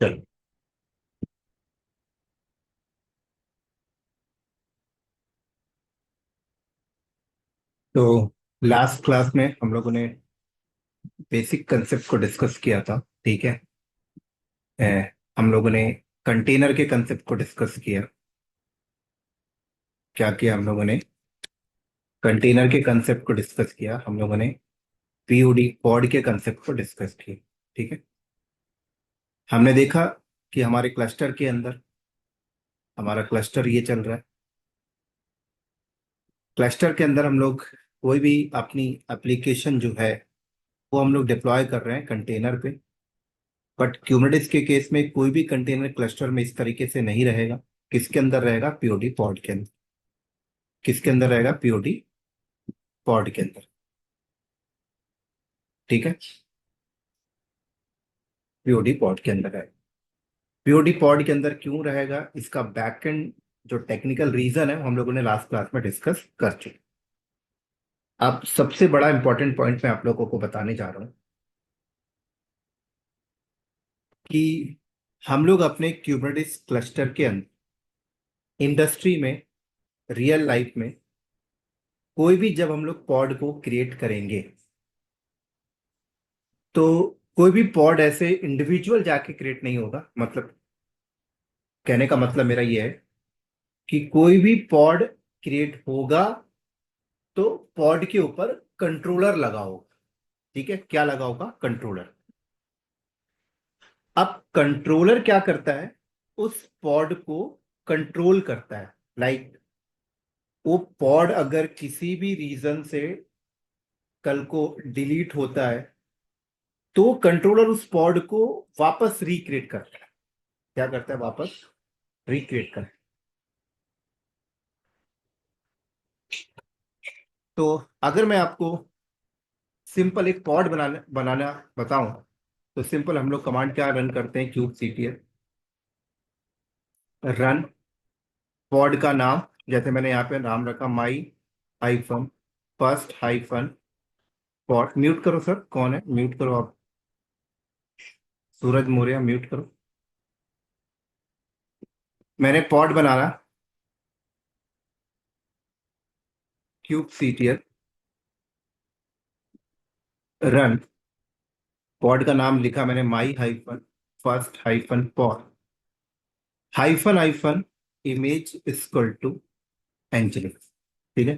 चलो। तो last class में हम लोगों ने बेसिक कंसेप्ट को डिस्कस किया था। ठीक है। अ, हम लोगों ने कंटेनर के कंसेप्ट को डिस्कस किया। क्या किया हम लोगों ने? कंटेनर के कंसेप्ट को डिस्कस किया हम लोगों ने। पीओडी पॉड के कंसेप्ट को डिस्कस किया। ठीक है। हमने देखा कि हमारे क्लस्टर के अंदर हमारा क्लस्टर ये चल रहा है। क्लस्टर के अंदर हम लोग कोई भी अपनी एप्लीकेशन जो है वो हम लोग डिप्लॉय कर रहे हैं कंटेनर पे। बट क्यूबरनेटिस के केस में कोई भी कंटेनर क्लस्टर में इस तरीके से नहीं रहेगा। किसके अंदर रहेगा? पीओडी पॉड के अंदर। किसके अंदर रहेगा? पीओडी पॉड के अंदर। ठीक है। पीओडी पॉड के अंदर रहेगा। पीओडी पॉड के अंदर क्यों रहेगा, इसका बैकएंड जो टेक्निकल रीजन है वो हम लोगों ने लास्ट क्लास में डिस्कस कर चुके। अब सबसे बड़ा इंपॉर्टेंट पॉइंट मैं आप लोगों को बताने जा रहा हूं कि हम लोग अपने क्यूबरनेटिस क्लस्टर के अंदर इंडस्ट्री में, रियल लाइफ में, कोई भी जब हम लोग पॉड को क्रिएट करेंगे तो कोई भी पॉड ऐसे इंडिविजुअल जाके क्रिएट नहीं होगा। मतलब कहने का मतलब मेरा ये है कि कोई भी पॉड क्रिएट होगा तो पॉड के ऊपर कंट्रोलर लगा होगा। ठीक है। क्या लगा होगा? कंट्रोलर। अब कंट्रोलर क्या करता है? उस पॉड को कंट्रोल करता है। लाइक वो पॉड अगर किसी भी रीजन से कल को डिलीट होता है तो कंट्रोलर उस पॉड को वापस रिक्रिएट करता है। क्या करता है? वापस रिक्रिएट करता है। तो अगर मैं आपको सिंपल एक पॉड बनाना बनाना बताऊं तो सिंपल हम लोग कमांड क्या रन करते हैं? Cube CTL run. पॉड का नाम जैसे मैंने यहाँ पे नाम रखा my hyphen first hyphen pod. Mute करो सर, कौन है? म्यूट करो आप। सूरज मौर्य म्यूट करो। मैंने पॉड बनाना क्यूब सीटीएल रन। पॉड का नाम लिखा मैंने my hyphen first hyphen pod hyphen hyphen image equal to nginx. ठीक है।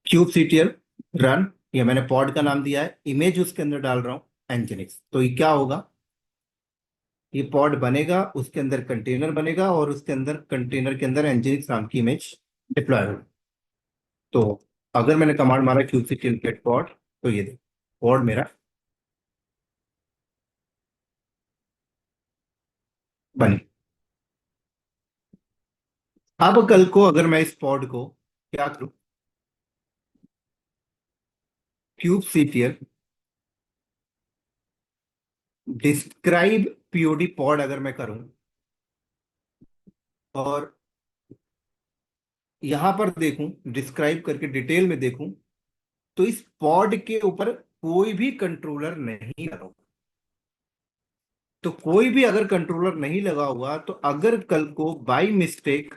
Kube CTL run. ये मैंने पॉड का नाम दिया है, इमेज उसके अंदर डाल रहा हूं एंजेलिक्स। तो ये क्या होगा? ये पॉड बनेगा, उसके अंदर कंटेनर बनेगा और उसके अंदर कंटेनर के अंदर एंजेलिक्स नाम की इमेज डिप्लॉय होगी। तो अगर मैंने कमांड मारा क्यूब सीटीएल गेट पॉड तो ये देखो पॉड मेरा बने। अब कल को अगर मैं इस पॉड को क्या करूं? Cube CTL describe POD pod अगर मैं करूं और यहां पर देखूं, डिस्क्राइब करके डिटेल में देखूं, तो इस पॉड के ऊपर कोई भी कंट्रोलर नहीं लगा हुआ। तो कोई भी अगर कंट्रोलर नहीं लगा हुआ तो अगर कल को बाय मिस्टेक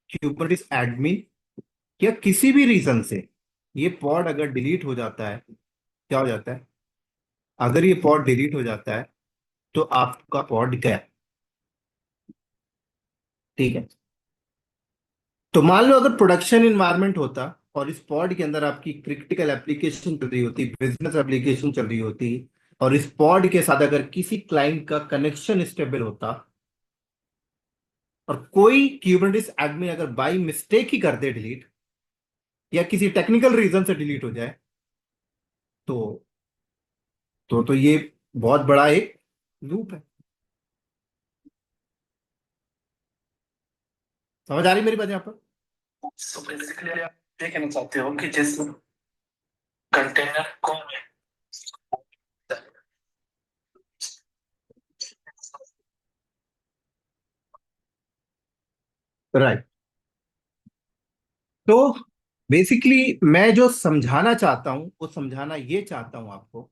क्यूबरनेटिस एडमिन या किसी भी रीजन से ये पॉड अगर डिलीट हो जाता है, क्या हो जाता है? अगर ये पॉड डिलीट हो जाता है तो आपका पॉड गया। ठीक है। तो मान लो अगर प्रोडक्शन इन्वायरमेंट होता और इस पॉड के अंदर आपकी क्रिटिकल एप्लीकेशन चल रही होती, बिजनेस एप्लीकेशन चल रही होती, और इस पॉड के साथ अगर किसी क्लाइंट का कनेक्शन स्टेबल होता और कोई क्यूबरनेटिस एडमिन अगर बाई मिस्टेक ही कर दे डिलीट या किसी टेक्निकल रीजन से डिलीट हो जाए तो तो ये बहुत बड़ा एक लूप है। समझ आ रही मेरी बात यहाँ पर? सो बेसिकली आप ये कहना चाहते हो कि जिस कंटेनर को राइट। तो बेसिकली मैं जो समझाना चाहता हूं वो समझाना ये चाहता हूं आपको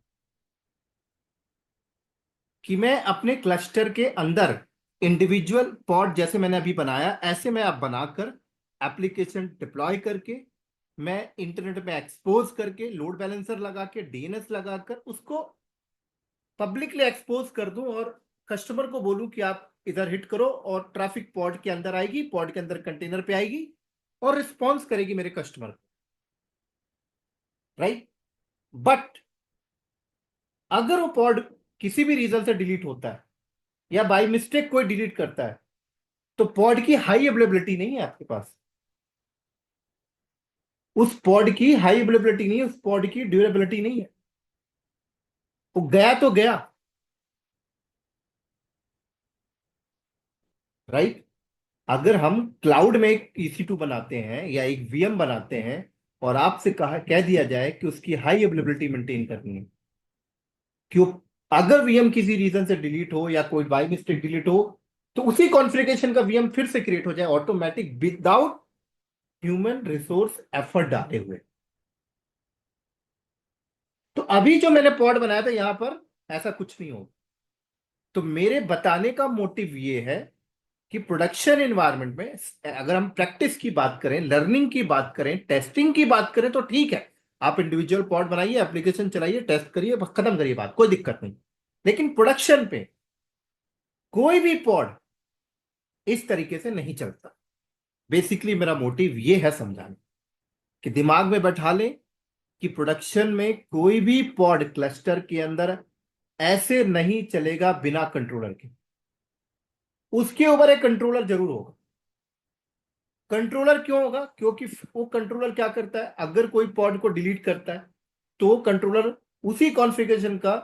कि मैं अपने क्लस्टर के अंदर इंडिविजुअल पॉड जैसे मैंने अभी बनाया, ऐसे मैं अब बनाकर एप्लीकेशन डिप्लॉय करके, मैं इंटरनेट में एक्सपोज करके, लोड बैलेंसर लगा के, डीएनएस लगाकर उसको पब्लिकली एक्सपोज कर दूं और कस्टमर को बोलूं कि आप इधर हिट करो और ट्रैफिक पॉड के अंदर आएगी, पॉड के अंदर कंटेनर पे आएगी और रिस्पॉन्स करेगी मेरे कस्टमर को, राइट। बट अगर वो पॉड किसी भी रीजन से डिलीट होता है या बाय मिस्टेक कोई डिलीट करता है, तो पॉड की हाई अवेलेबिलिटी नहीं है आपके पास, उस पॉड की हाई अवेलेबिलिटी नहीं है, उस पॉड की ड्यूरेबिलिटी नहीं है, वो गया तो गया, राइट। अगर हम क्लाउड में एक EC2 बनाते हैं या एक VM बनाते हैं और आपसे कहा कह दिया जाए कि उसकी हाई अवेलेबिलिटी मेंटेन करनी है, क्यों, अगर VM किसी रीजन से डिलीट हो या कोई बाई मिस्टेक डिलीट हो, तो उसी कॉन्फ़िगरेशन का VM फिर से क्रिएट हो जाए automatic without human resource effort डाले हुए। तो अभी जो मैंने पॉड बनाया था यहां पर ऐसा कुछ नहीं हो। तो मेरे बताने का मोटिव ये है कि प्रोडक्शन एनवायरनमेंट में अगर हम प्रैक्टिस की बात करें, लर्निंग की बात करें, टेस्टिंग की बात करें, तो ठीक है, आप इंडिविजुअल पॉड बनाइए, एप्लीकेशन चलाइए, टेस्ट करिए, बस खत्म करिए बात, कोई दिक्कत नहीं। लेकिन प्रोडक्शन पे कोई भी पॉड इस तरीके से नहीं चलता। बेसिकली मेरा मोटिव ये है समझाने, कि दिमाग में बैठा लें कि प्रोडक्शन में कोई भी पॉड क्लस्टर के अंदर ऐसे नहीं चलेगा बिना कंट्रोलर के, उसके ऊपर एक कंट्रोलर जरूर होगा। कंट्रोलर क्यों होगा? क्योंकि वो कंट्रोलर क्या करता है, अगर कोई पॉड को डिलीट करता है तो कंट्रोलर उसी कॉन्फ़िगरेशन का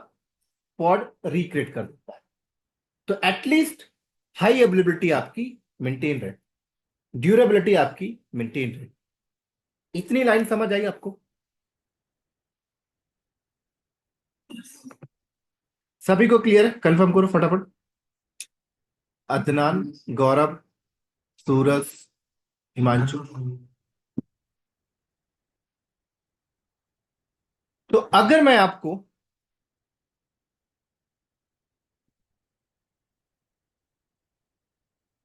पॉड रिक्रिएट कर देता है। तो एटलीस्ट हाई अवेलेबिलिटी आपकी मेंटेन रहे, ड्यूरेबिलिटी आपकी मेंटेन रहे। इतनी लाइन समझ आई आपको? सभी को क्लियर है? कंफर्म करो फटाफट। अदनान, गौरव, सूरज, हिमांशु। तो अगर मैं आपको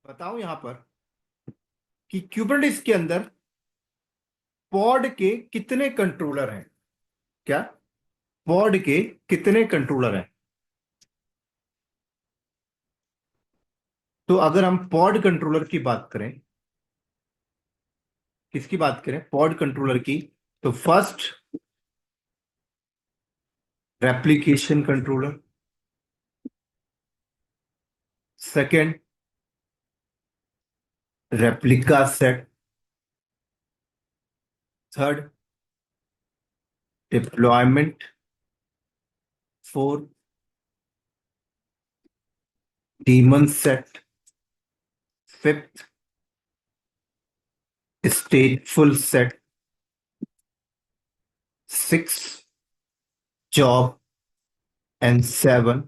बताऊं यहां पर कि क्यूबरनेटिस के अंदर पॉड के कितने कंट्रोलर हैं, क्या पॉड के कितने कंट्रोलर हैं, तो अगर हम पॉड कंट्रोलर की बात करें, किसकी बात करें, पॉड कंट्रोलर की, तो first replication controller, second replica set, third deployment, fourth demon set, fifth stateful set, six job, and seven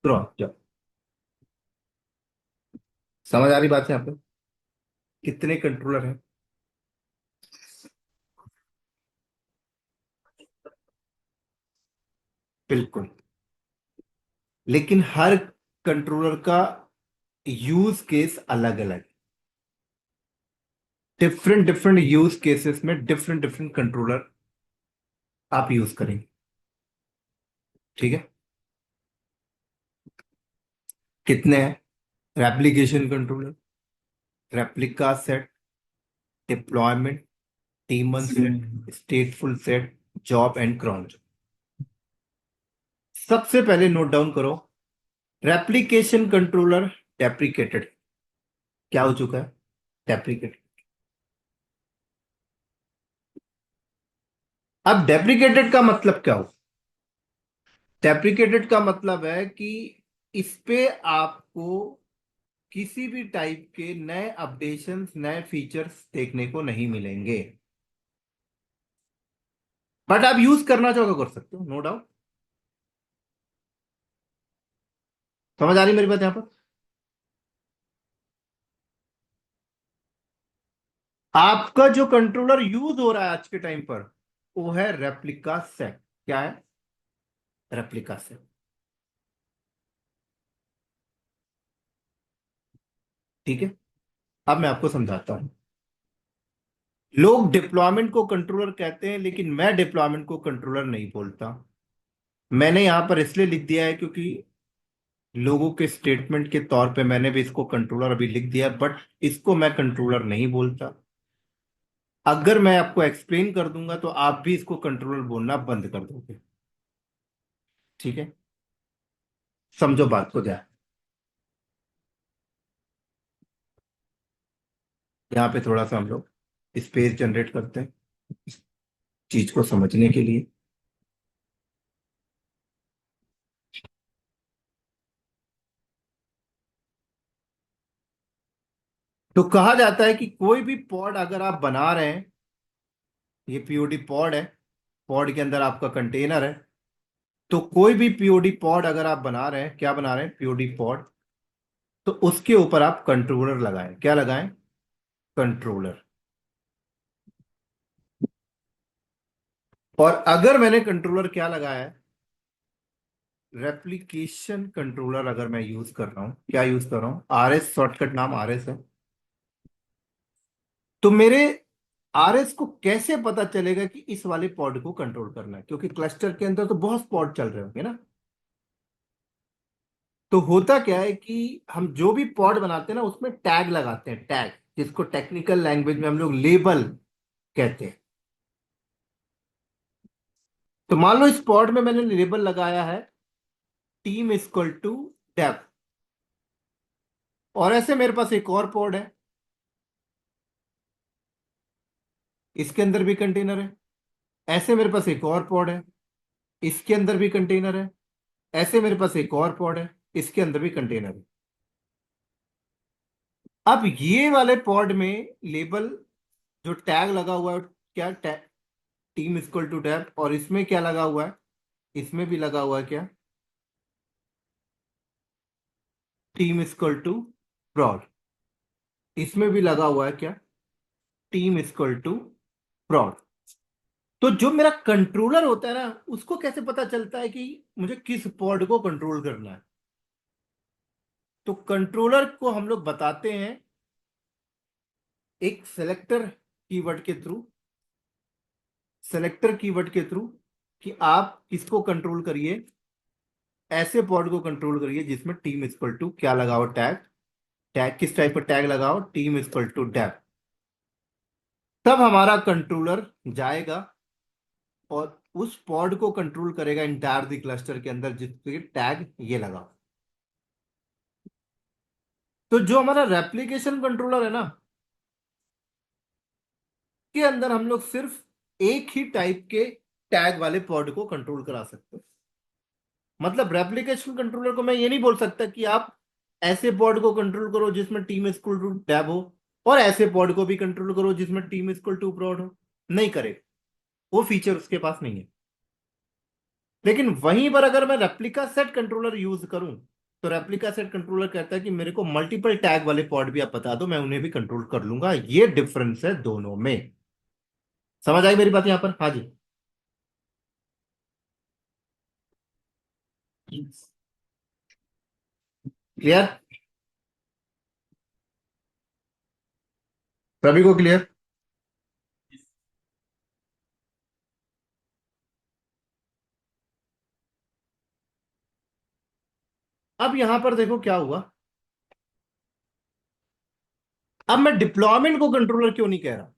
cron job। समझ आ रही बात है आपको? कितने कंट्रोलर हैं? बिल्कुल। लेकिन हर कंट्रोलर का यूज केस अलग अलग, डिफरेंट डिफरेंट यूज केसेस में डिफरेंट डिफरेंट कंट्रोलर आप यूज करेंगे, ठीक है। कितने हैं? Replication controller, replica set, deployment, daemon set, stateful set, job and cron. सबसे पहले नोट डाउन करो, रेप्लिकेशन कंट्रोलर डेप्रिकेटेड, क्या हो चुका है, डेप्रिकेटेड। अब डेप्रिकेटेड का मतलब क्या हो? डेप्रिकेटेड का मतलब है कि इस पे आपको किसी भी टाइप के नए अपडेशंस, नए फीचर्स देखने को नहीं मिलेंगे, बट आप यूज करना चाहो तो कर सकते हो, नो डाउट। समझ आ रही मेरी बात यहां पर? आपका जो कंट्रोलर यूज हो रहा है आज के टाइम पर, वो है रेप्लिका सेट। क्या है? रेप्लिका से। ठीक है, अब मैं आपको समझाता हूं। लोग डिप्लॉयमेंट को कंट्रोलर कहते हैं, लेकिन मैं डिप्लॉयमेंट को कंट्रोलर नहीं बोलता। मैंने यहां पर इसलिए लिख दिया है क्योंकि लोगों के स्टेटमेंट के तौर पे मैंने भी इसको कंट्रोलर अभी लिख दिया, बट इसको मैं कंट्रोलर नहीं बोलता। अगर मैं आपको एक्सप्लेन कर दूंगा तो आप भी इसको कंट्रोलर बोलना बंद कर दोगे। ठीक है, समझो बात को ध्यान। यहाँ पे थोड़ा सा हम लोग स्पेस जनरेट करते हैं इस चीज को समझने के लिए। तो कहा जाता है कि कोई भी पॉड अगर आप बना रहे हैं, ये पीओडी पॉड है, पॉड के अंदर आपका कंटेनर है, तो कोई भी पीओडी पॉड अगर आप बना रहे हैं, क्या बना रहे हैं, पीओडी पॉड, तो उसके ऊपर आप कंट्रोलर लगाएं। क्या लगाएं? कंट्रोलर। और अगर मैंने कंट्रोलर क्या लगाया है, रेप्लिकेशन कंट्रोलर अगर मैं यूज कर रहा हूं, क्या यूज कर रहा हूं, आरएस, शॉर्टकट नाम आरएस है, तो मेरे आरएस को कैसे पता चलेगा कि इस वाले पॉड को कंट्रोल करना है? क्योंकि क्लस्टर के अंदर तो बहुत पॉड चल रहे होंगे ना। तो होता क्या है कि हम जो भी पॉड बनाते हैं ना, उसमें टैग लगाते हैं, टैग, जिसको टेक्निकल लैंग्वेज में हम लोग लेबल कहते हैं। तो मान लो इस पॉड में मैंने लेबल लगाया है टीम इक्वल टू डेप, और ऐसे मेरे पास एक और पॉड है, इसके अंदर भी कंटेनर है। ऐसे मेरे पास एक और पॉड है, इसके अंदर भी कंटेनर है। ऐसे मेरे पास एक और पॉड है, इसके अंदर भी कंटेनर है। अब ये वाले पॉड में लेबल जो टैग लगा हुआ है, क्या tag, team equal to tag, और इसमें क्या लगा हुआ है, इसमें भी लगा हुआ है क्या, टीम इक्वल टू प्रॉड। इसमें भी लगा हुआ है क्या, टीम इक्वल टू प्रॉड। तो जो मेरा कंट्रोलर होता है ना, उसको कैसे पता चलता है कि मुझे किस पॉड को कंट्रोल करना है? तो कंट्रोलर को हम लोग बताते हैं एक सेलेक्टर कीवर्ड के थ्रू, सेलेक्टर कीवर्ड के थ्रू, कि आप किसको कंट्रोल करिए, ऐसे पॉड को कंट्रोल करिए जिसमें टीम इक्वल टू क्या लगाओ, टैग, टैग किस टाइप का टैग लगाओ, टीम इक्वल टू डेप। तब हमारा कंट्रोलर जाएगा और उस पॉड को कंट्रोल करेगा इंटायर द क्लस्टर के अंदर जिसके टैग ये लगाओ। तो जो हमारा रेप्लिकेशन कंट्रोलर है ना, के अंदर हम लोग सिर्फ एक ही टाइप के टैग वाले पॉड को कंट्रोल करा सकते हैं। मतलब रेप्लिकेशन कंट्रोलर को मैं ये नहीं बोल सकता कि आप ऐसे पॉड को कंट्रोल करो जिसमें टीम इक्वल टू टैब हो, और ऐसे पॉड को भी कंट्रोल करो जिसमें टीम इक्वल टू प्रॉड हो। नहीं करे, वो फीचर उसके पास नहीं है। लेकिन वहीं पर अगर मैं रेप्लिका सेट कंट्रोलर यूज करूं, तो रेप्लिका सेट कंट्रोलर कहता है कि मेरे को मल्टीपल टैग वाले पॉड भी आप बता दो, मैं उन्हें भी कंट्रोल कर लूंगा। ये डिफरेंस है दोनों में। समझ आई मेरी बात यहां पर? हाँ जी। क्लियर? सभी को क्लियर? अब यहां पर देखो क्या हुआ। अब मैं डिप्लॉयमेंट को कंट्रोलर क्यों नहीं कह रहा?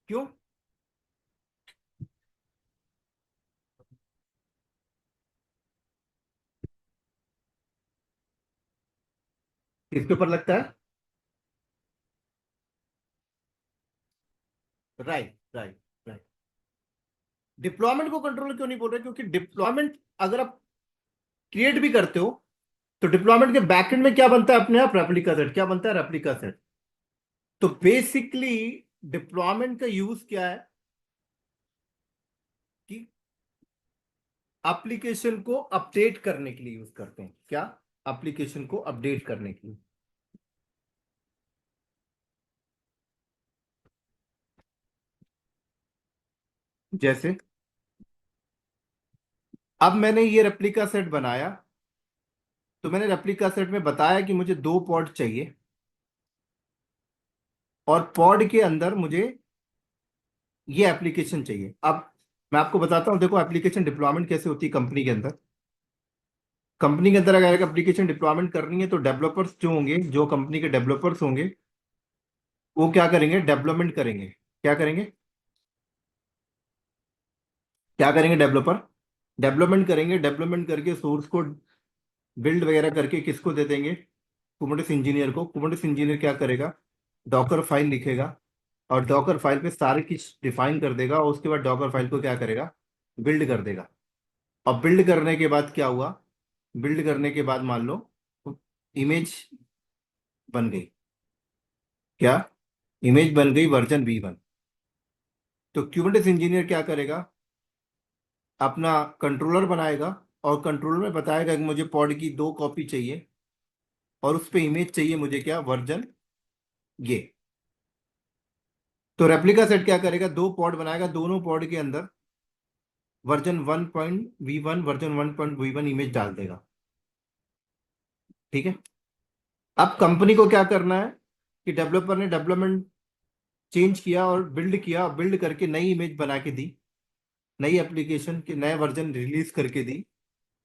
क्यों? किसके ऊपर लगता है? Right, right, right. डिप्लॉयमेंट को कंट्रोलर क्यों नहीं बोल रहे? क्योंकि डिप्लॉयमेंट अगर आप क्रिएट भी करते हो, तो डिप्लॉयमेंट के बैकएंड में क्या बनता है, अपने आप रेप्लिका सेट। क्या बनता है? Replica set. तो बेसिकली डिप्लॉयमेंट का यूज क्या है कि एप्लीकेशन को अपडेट करने के लिए यूज करते हैं। क्या? एप्लीकेशन को अपडेट करने के लिए। जैसे अब मैंने ये रेप्लिका सेट बनाया, तो मैंने रेप्लिका सेट में बताया कि मुझे 2 पॉड चाहिए और पॉड के अंदर मुझे ये एप्लीकेशन चाहिए। अब मैं आपको बताता हूं, देखो एप्लीकेशन डिप्लॉयमेंट कैसे होती है कंपनी के अंदर। कंपनी के अंदर अगर एप्लीकेशन डिप्लॉयमेंट करनी है तो डेवलपर्स जो होंगे, जो कंपनी के डेवलपर्स होंगे, वो क्या करेंगे, डेवलपमेंट करेंगे। क्या करेंगे, क्या करेंगे, डेवलपर डेवलपमेंट करेंगे। डेवलपमेंट करके सोर्स कोड बिल्ड वगैरह करके किसको दे देंगे, कुबरनेटिस इंजीनियर को। कुबरनेटिस इंजीनियर क्या करेगा, डॉकर फाइल लिखेगा और डॉकर फाइल पे सारे कुछ डिफाइन कर देगा और उसके बाद डॉकर फाइल को क्या करेगा, बिल्ड कर देगा। अब बिल्ड करने के बाद क्या हुआ, बिल्ड करने के बाद मान लो इमेज बन गई। क्या, इमेज बन गई वर्जन V1। तो क्यूबरनेटिस इंजीनियर क्या करेगा, अपना कंट्रोलर बनाएगा और कंट्रोलर में बताएगा कि मुझे पॉड की 2 कॉपी चाहिए और उस पे इमेज चाहिए मुझे, क्या, वर्जन ये। तो रेप्लिका सेट क्या करेगा, 2 पॉड बनाएगा, दोनों पॉड के अंदर version 1.V1 version 1.V1 image डाल देगा। ठीक है। अब कंपनी को क्या करना है कि डेवलपर ने डेवलपमेंट चेंज किया और बिल्ड करके नई इमेज बना के दी, नई एप्लीकेशन के नए वर्जन रिलीज करके दी,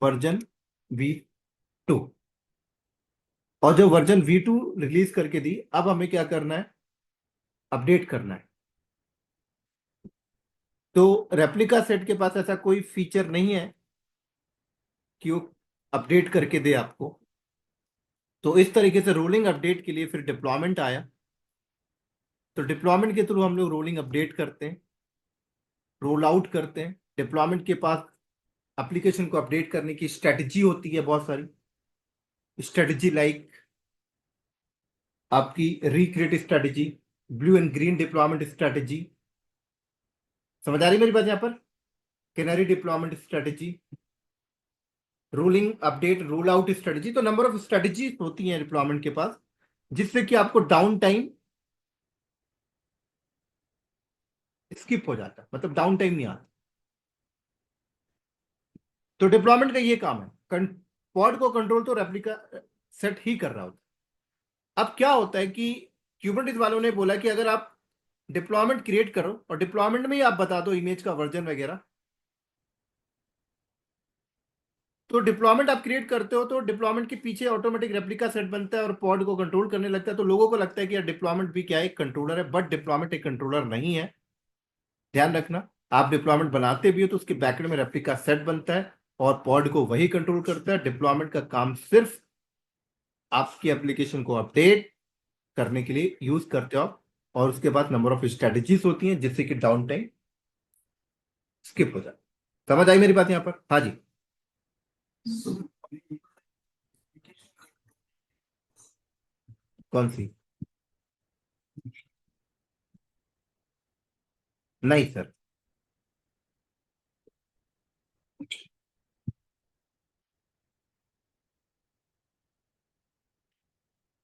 वर्जन V2। और जो वर्जन V2 रिलीज करके दी, अब हमें क्या करना है, अपडेट करना है। तो रेप्लिका सेट के पास ऐसा कोई फीचर नहीं है कि वो अपडेट करके दे आपको। तो इस तरीके से रोलिंग अपडेट के लिए फिर डिप्लॉयमेंट आया। तो डिप्लॉयमेंट के थ्रू हम लोग रोलिंग अपडेट करते हैं, रोल आउट करते हैं। डिप्लॉयमेंट के पास एप्लीकेशन को अपडेट करने की स्ट्रेटजी होती है, बहुत सारी स्ट्रेटजी, लाइक आपकी recreate strategy, blue and green deployment strategy. समझ आ रही मेरी बात यहाँ पर, canary deployment strategy, rolling update, roll out strategy. तो नंबर ऑफ स्ट्रेटजी होती हैं डिप्लॉयमेंट के पास, जिससे कि आपको डाउन टाइम स्किप हो जाता है, मतलब डाउन टाइम नहीं आता। तो डिप्लॉयमेंट का ये काम है, पॉड को कंट्रोल तो रेप्लिका सेट ही कर रहा होता है। अब क्या होता है कि क्यूबरनेटिस वालों ने बोला कि अगर आप डिप्लॉयमेंट क्रिएट करो और डिप्लॉयमेंट में ही आप बता दो इमेज का वर्जन वगैरह, तो डिप्लॉयमेंट आप क्रिएट करते हो तो डिप्लॉयमेंट के पीछे ऑटोमेटिक रेप्लिका सेट बनता है और पॉड को कंट्रोल करने लगता है। तो लोगों को लगता है कि यार डिप्लॉयमेंट भी क्या है, एक कंट्रोलर है, बट डिप्लॉयमेंट एक कंट्रोलर नहीं है। ध्यान रखना, आप डिप्लॉयमेंट बनाते भी हो तो उसके बैकएंड में रेप्लिका सेट बनता है और पॉड को वही कंट्रोल करता है। डिप्लॉयमेंट का काम सिर्फ आपकी एप्लीकेशन को अपडेट करने के लिए यूज करते हो आप, और उसके बाद नंबर ऑफ स्ट्रेटजीज होती हैं जिससे कि डाउन टाइम स्किप हो जाए। समझ आई मेरी बात यहां पर? हाँ जी। कौन सी? नहीं सर।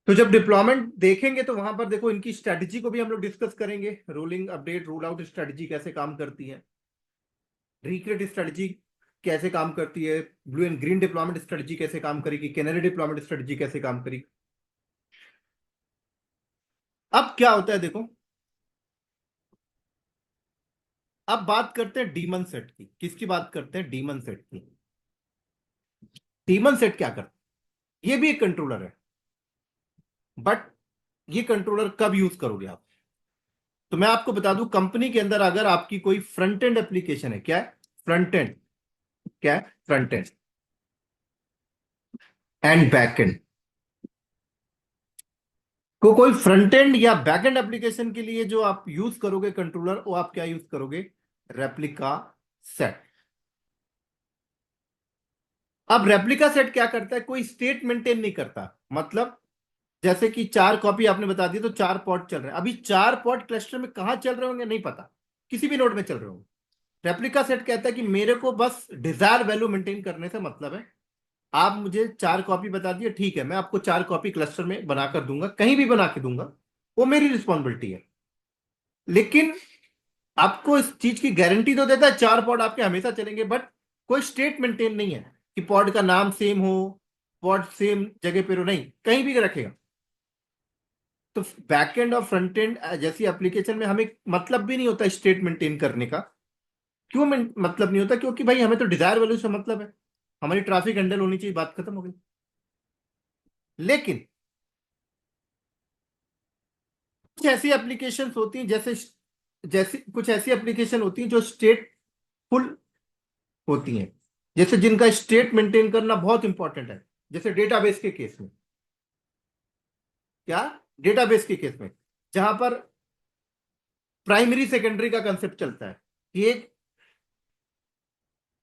तो जब डिप्लॉयमेंट देखेंगे तो वहां पर देखो इनकी स्ट्रेटजी को भी हम लोग डिस्कस करेंगे, rolling update roll out strategy कैसे काम करती है, रिक्रिएट स्ट्रेटजी कैसे काम करती है, blue and green deployment strategy कैसे काम करेगी, कैनरी डिप्लॉयमेंट स्ट्रेटजी कैसे काम करेगी। अब क्या होता है देखो, अब बात करते हैं डीमन सेट की। किसकी बात करते हैं? डीमन सेट की। डीमन सेट क्या करता है, ये भी एक कंट्रोलर है, बट ये कंट्रोलर कब यूज करोगे आप? तो मैं आपको बता दूं, कंपनी के अंदर अगर आपकी कोई फ्रंट एंड एप्लीकेशन है, क्या है फ्रंट एंड, क्या है front end and back and, को कोई फ्रंट एंड या बैक एंड एप्लीकेशन के लिए जो आप यूज करोगे कंट्रोलर, वो आप क्या यूज करोगे? Replica set. अब रेप्लिका सेट क्या करता है, कोई स्टेट मेंटेन नहीं करता। मतलब जैसे कि 4 कॉपी आपने बता दी तो 4 पॉड चल रहे हैं, अभी 4 पॉड क्लस्टर में कहां चल रहे होंगे नहीं पता, किसी भी नोड में चल रहे होंगे। रेप्लिका सेट कहता है कि मेरे को बस डिजायर वैल्यू मेंटेन करने से मतलब है, आप मुझे 4 कॉपी बता दिए, ठीक है, मैं आपको 4 कॉपी क्लस्टर में बनाकर दूंगा, कहीं भी बना के दूंगा, वो मेरी रिस्पॉन्सिबिलिटी है। लेकिन आपको इस चीज की गारंटी तो देता है 4 पॉड आपके हमेशा चलेंगे, बट कोई स्टेट मेंटेन नहीं है कि पॉड का नाम सेम हो, पॉड सेम जगह पे हो, नहीं, कहीं भी रखेगा। तो बैकएंड और फ्रंट एंड जैसी एप्लीकेशन में हमें मतलब भी नहीं होता स्टेट मेंटेन करने का। क्यों मतलब नहीं होता? क्योंकि भाई हमें तो डिजायर वैल्यू से मतलब है, हमारी ट्रैफिक हैंडल होनी चाहिए, बात खत्म हो गई। लेकिन कुछ ऐसी एप्लीकेशन होती हैं, जैसे जैसे कुछ ऐसी एप्लीकेशन होती हैं जो स्टेटफुल होती हैं, जैसे जिनका स्टेट मेंटेन करना बहुत इंपॉर्टेंट है, जैसे डेटाबेस के केस में। क्या? डेटाबेस के केस में, जहां पर प्राइमरी सेकेंडरी का कंसेप्ट चलता है कि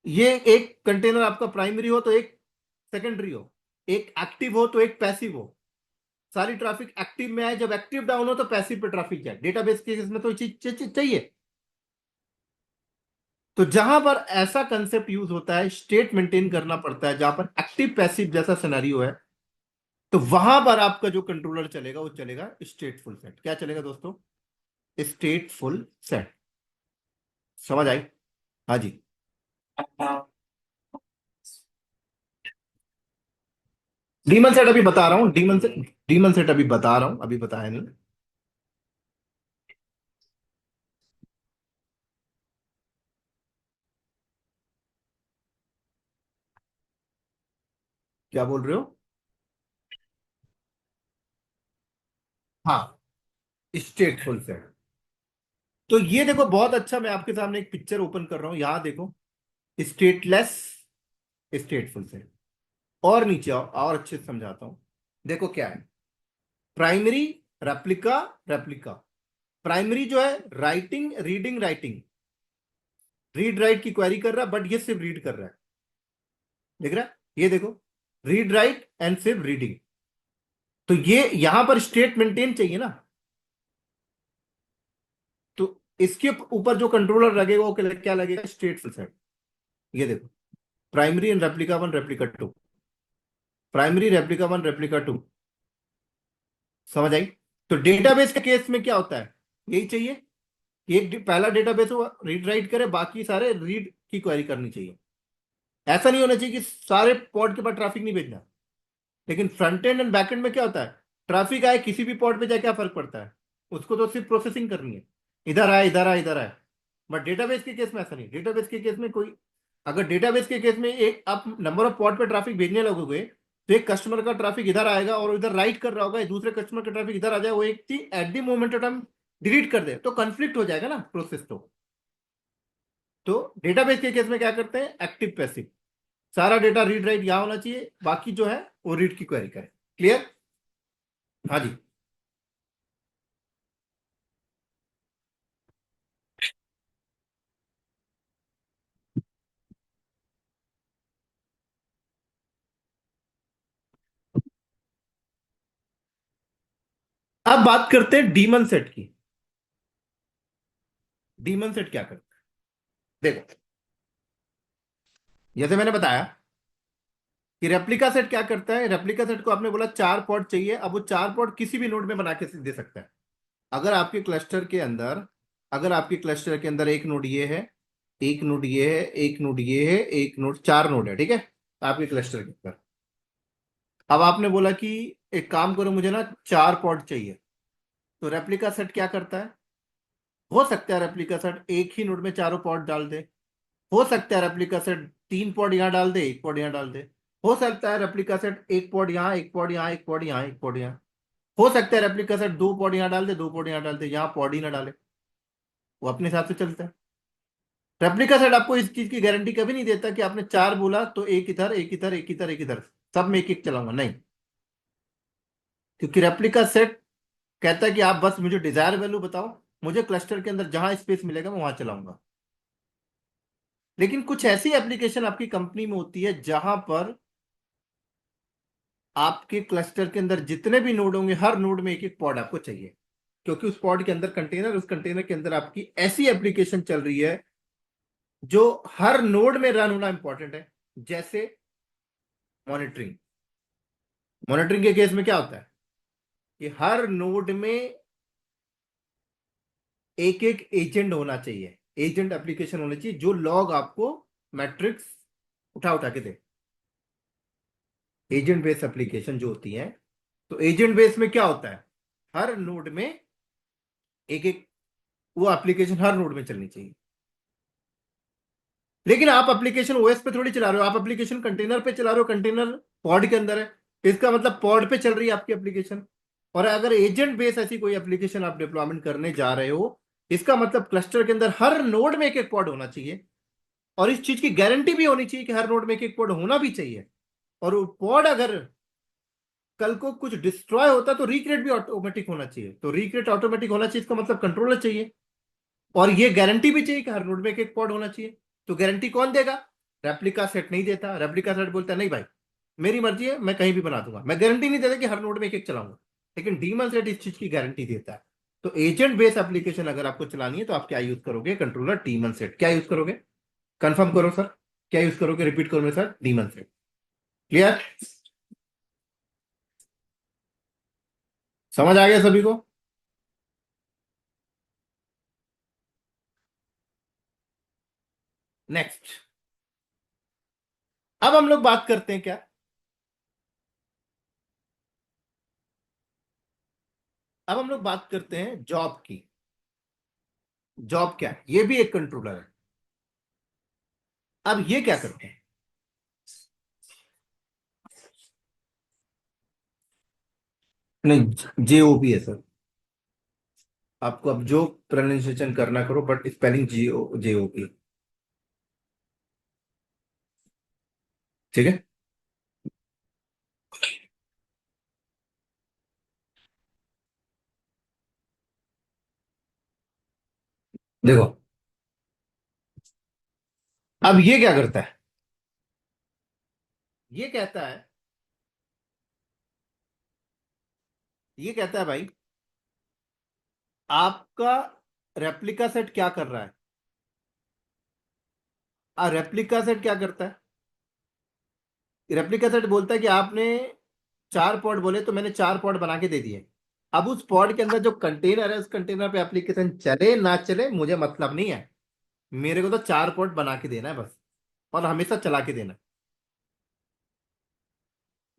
ये एक कंटेनर आपका प्राइमरी हो तो एक सेकेंडरी हो, एक एक्टिव हो तो एक पैसिव हो। सारी ट्रैफिक एक्टिव में आए, जब एक्टिव डाउन हो तो पैसिव पे ट्रैफिक जाए। डेटाबेस के केस में तो चीज चाहिए। तो जहां पर ऐसा कंसेप्ट यूज होता है, स्टेट मेंटेन करना पड़ता है, जहां पर एक्टिव पैसिव जैसा सिनेरियो है, तो वहां पर आपका जो कंट्रोलर चलेगा वो चलेगा स्टेटफुल सेट। क्या चलेगा दोस्तों? स्टेटफुल सेट। समझ आई? हाँ जी। हाँ, डीमन सेट अभी बता रहा हूँ, डीमन सेट अभी बता रहा हूँ, अभी बताया नहीं। क्या बोल रहे हो? हाँ, स्टेटफुल सेट। तो ये देखो बहुत अच्छा, मैं आपके सामने एक पिक्चर ओपन कर रहा हूं, यहां देखो, स्टेटलेस स्टेटफुल सेट। और नीचे आओ, और अच्छे से समझाता हूं। देखो क्या है, प्राइमरी, रेप्लिका, रेप्लिका। प्राइमरी जो है writing, reading, writing, read write की क्वेरी कर रहा है, बट ये सिर्फ रीड कर रहा है। देख रहा है? ये देखो, रीड राइट एंड सिर्फ रीडिंग। तो ये यहां पर स्टेट मेंटेन चाहिए ना, तो इसके ऊपर जो कंट्रोलर लगेगा वो क्या लगेगा? Stateful set. ये देखो, primary and replica one, replica two, primary, replica one, replica two. समझ आई? तो डेटाबेस के केस में क्या होता है? यही चाहिए, एक पहला डेटाबेस हो रीड राइट करे, बाकी सारे रीड की क्वेरी करनी चाहिए। ऐसा नहीं होना चाहिए कि सारे पॉड के पास ट्रैफिक नहीं भेजना। लेकिन front end and back and में क्या होता है? ट्रैफिक आए किसी भी पॉड पे जाए, क्या फर्क पड़ता है? उसको तो सिर्फ प्रोसेसिंग करनी है, इधर आए, इधर आए, इधर आए। बट डेटाबेस के केस में ऐसा नहीं। डेटाबेस के केस में कोई, अगर डेटाबेस के केस में एक आप नंबर ऑफ पॉड पे ट्रैफिक भेजने लगोगे, तो एक कस्टमर का ट्रैफिक इधर आएगा और इधर राइट कर रहा होगा, दूसरे कस्टमर का ट्रैफिक इधर आ जाए, वो एक चीज at the moment of time delete कर दे, तो कंफ्लिक्ट हो जाएगा ना प्रोसेस। तो डेटाबेस के केस में क्या करते हैं? एक्टिव पैसिव, सारा डेटा रीड राइट यहां होना चाहिए, बाकी जो है वो रीड की क्वेरी करे। क्लियर? हाँ जी। अब बात करते हैं डीमन सेट की। डीमन सेट क्या करता है? देखो, जैसे मैंने बताया कि रेप्लिका सेट क्या करता है। रेप्लिका सेट को आपने बोला 4 पॉड चाहिए, अब वो 4 पॉड किसी भी नोड में बना के दे सकता है। अगर आपके क्लस्टर के अंदर, अगर आपके क्लस्टर के अंदर एक नोड ये है, एक नोड ये है, एक नोड ये है, एक नोड, 4 नोड है, ठीक है, आपके क्लस्टर के अंदर। अब आपने बोला कि एक काम करो, मुझे ना 4 पॉड चाहिए। तो रेप्लिका सेट क्या करता है? हो सकता है रेप्लिका सेट एक ही नोड में चारों पॉड डाल दे, हो सकता है रेप्लिका सेट 3 पॉड यहां डाल दे, एक पॉड यहां डाल दे, हो सकता है रेप्लिका सेट एक पॉड यहां, एक पॉड यहां, एक पॉड यहां, एक पॉड यहां, हो सकता है रेप्लिका सेट 2 पॉड यहां डाल दे, 2 पॉड यहां डाल दे, यहां पॉड ही ना डाले। वो अपने हिसाब से चलता है। रेप्लिका सेट आपको इस चीज की गारंटी कभी नहीं देता कि आपने 4 बोला तो एक इधर, एक इधर, एक इधर, एक इधर, सब में एक एक चलाऊंगा, नहीं। क्योंकि रेप्लिका सेट कहता है कि आप बस मुझे डिजायर वैल्यू बताओ, मुझे क्लस्टर के अंदर जहां स्पेस मिलेगा मैं वहां चलाऊंगा। लेकिन कुछ ऐसी एप्लीकेशन आपकी कंपनी में होती है जहां पर आपके क्लस्टर के अंदर जितने भी नोड होंगे, हर नोड में एक एक पॉड आपको चाहिए, क्योंकि उस पॉड के अंदर कंटेनर, उस कंटेनर के अंदर आपकी ऐसी एप्लीकेशन चल रही है जो हर नोड में रन होना इंपॉर्टेंट है। जैसे मॉनिटरिंग। मॉनिटरिंग के केस में क्या होता है कि हर नोड में एक एक एजेंट होना चाहिए, एजेंट एप्लीकेशन होनी चाहिए जो लॉग आपको मैट्रिक्स उठा उठा के दे। एजेंट बेस्ड एप्लीकेशन जो होती है, तो एजेंट बेस में क्या होता है, हर नोड में एक एक वो एप्लीकेशन हर नोड में चलनी चाहिए। लेकिन आप एप्लीकेशन ओएस पे थोड़ी चला रहे हो, आप एप्लीकेशन कंटेनर पे चला रहे हो, कंटेनर पॉड के अंदर है, इसका मतलब पॉड पे चल रही है आपकी एप्लीकेशन। और अगर एजेंट बेस ऐसी कोई एप्लीकेशन आप डिप्लॉयमेंट करने जा रहे हो, इसका मतलब क्लस्टर के अंदर हर नोड में एक एक पॉड होना चाहिए, और इस चीज की गारंटी भी होनी चाहिए कि हर नोड में एक एक पॉड होना भी चाहिए। और वो पॉड अगर कल को कुछ डिस्ट्रॉय होता है तो रिक्रिएट भी ऑटोमेटिक होना चाहिए, तो रिक्रिएट ऑटोमेटिक होना चाहिए, इसका मतलब कंट्रोलर चाहिए। और ये गारंटी भी चाहिए कि हर नोड में एक एक पॉड होना चाहिए। तो गारंटी कौन देगा? रेप्लिका सेट नहीं देता। रेप्लिका सेट बोलता है नहीं भाई, मेरी मर्जी है, मैं कहीं भी बना दूंगा, मैं गारंटी नहीं देता कि हर नोड में एक एक चलाऊंगा। लेकिन डीमन सेट इस चीज की गारंटी देता है। तो एजेंट बेस्ड एप्लीकेशन अगर आपको चलानी है तो आप क्या यूज करोगे? Controller demon set. क्या यूज करोगे? कंफर्म करो सर, क्या यूज करोगे? रिपीट करो मेरे साथ, डीमन सेट। क्लियर? समझ आ गया सभी को? नेक्स्ट, अब हम लोग बात करते हैं क्या, अब हम लोग बात करते हैं जॉब की। जॉब क्या है? ये भी एक कंट्रोलर है। अब ये क्या करते हैं? नहीं, जेओपी है सर। आपको अब जो प्रोनाउंसिएशन करना करो, बट स्पेलिंग जेओपी। ठीक है। देखो, अब ये क्या करता है? ये कहता है, ये कहता है भाई, आपका रेप्लिका सेट क्या कर रहा है? रेप्लिका सेट क्या करता है? रेप्लिका सेट बोलता है कि आपने 4 पॉड बोले तो मैंने 4 पॉड बना के दे दिए। अब उस पॉड के अंदर जो कंटेनर है, उस कंटेनर पे एप्लीकेशन चले ना चले मुझे मतलब नहीं है, मेरे को तो 4 पॉड बना के देना है बस, और हमेशा चला के देना है।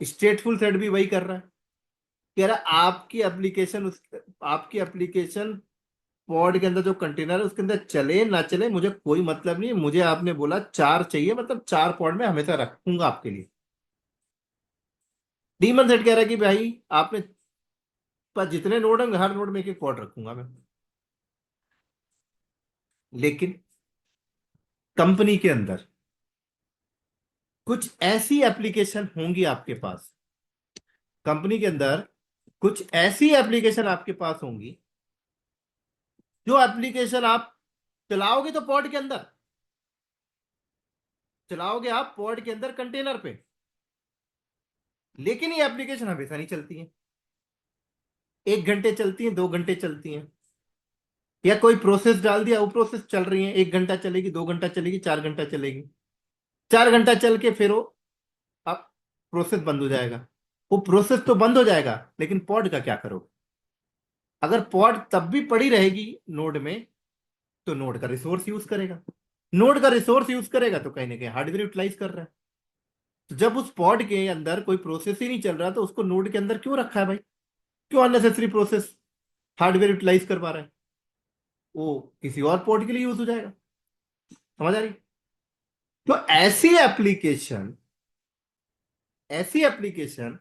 स्टेटफुल सेट भी वही कर रहा है, कह रहा है आपकी एप्लीकेशन उस, आपकी एप्लीकेशन पॉड के अंदर जो कंटेनर है उसके अंदर चले ना चले मुझे कोई मतलब नहीं, मुझे आपने बोला 4 चाहिए, मतलब 4 पॉड में हमेशा रखूंगा आपके लिए। डीमन सेट कह रहा है कि भाई आपने पास जितने नोड होंगे हर नोड में एक एक पॉड रखूंगा मैं। लेकिन कंपनी के अंदर कुछ ऐसी एप्लीकेशन होंगी आपके पास, कंपनी के अंदर कुछ ऐसी एप्लीकेशन आपके पास होंगी जो एप्लीकेशन आप चलाओगे तो पॉड के अंदर, चलाओगे आप पॉड के अंदर कंटेनर पे, लेकिन ये एप्लीकेशन हमेशा नहीं चलती है। 1 घंटे चलती हैं, 2 घंटे चलती हैं, या कोई प्रोसेस डाल दिया वो प्रोसेस चल रही है, 1 घंटा चलेगी, 2 घंटा चलेगी, 4 घंटा चलेगी। 4 घंटा चल के फिर वो अब प्रोसेस बंद हो जाएगा। वो प्रोसेस तो बंद हो जाएगा, लेकिन पॉड का क्या करोगे? अगर पॉड तब भी पड़ी रहेगी नोड में, तो नोड का रिसोर्स यूज करेगा, नोड का रिसोर्स यूज करेगा तो कहीं ना कहीं हार्डवेयर यूटिलाइज कर रहा है। तो जब उस पॉड के अंदर कोई प्रोसेस ही नहीं चल रहा तो उसको नोड के अंदर क्यों रखा है भाई? क्यों अननेसेसरी प्रोसेस हार्डवेयर यूटिलाइज कर पा रहा है? वो किसी और पॉड के लिए यूज हो जाएगा। समझ आ रही? तो ऐसी एप्लीकेशन